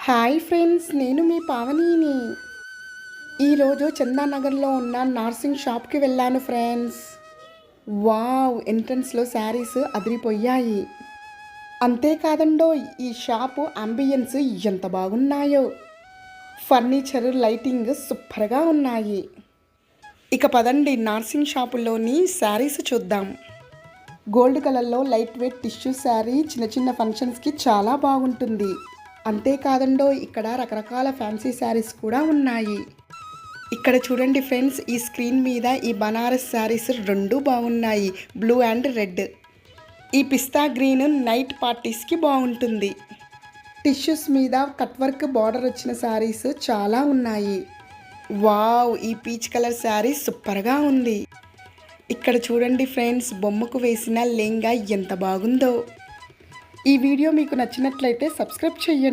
Hi friends, నేను మీ పావనిని. ఈరోజు చందానగర్లో ఉన్న నార్సింగ్ షాప్కి వెళ్ళాను ఫ్రెండ్స్. వావ్, ఎంట్రన్స్లో శారీస్ అదిరిపోయాయి. అంతేకాదండో, ఈ షాపు అంబియన్స్ ఎంత బాగున్నాయో. ఫర్నిచర్, లైటింగ్ సూపర్గా ఉన్నాయి. ఇక పదండి నార్సింగ్ షాపులోని శారీస్ చూద్దాం. గోల్డ్ కలర్లో లైట్ వెయిట్ టిష్యూ శారీ చిన్న చిన్న ఫంక్షన్స్కి చాలా బాగుంటుంది. అంతేకాదండో, ఇక్కడ రకరకాల ఫ్యాన్సీ శారీస్ కూడా ఉన్నాయి. ఇక్కడ చూడండి ఫ్రెండ్స్, ఈ స్క్రీన్ మీద ఈ బనారస్ శారీస్ రెండు బాగున్నాయి, బ్లూ అండ్ రెడ్. ఈ పిస్తా గ్రీన్ నైట్ పార్టీస్కి బాగుంటుంది. టిష్యూస్ మీద కట్ వర్క్ బార్డర్ వచ్చిన శారీస్ చాలా ఉన్నాయి. వావ్, ఈ పీచ్ కలర్ శారీ సూపర్గా ఉంది. ఇక్కడ చూడండి ఫ్రెండ్స్, బొమ్మకు వేసిన లెహంగా ఎంత బాగుందో. ఈ వీడియో మీకు నచ్చినట్లయితే సబ్స్క్రైబ్ చేయండి.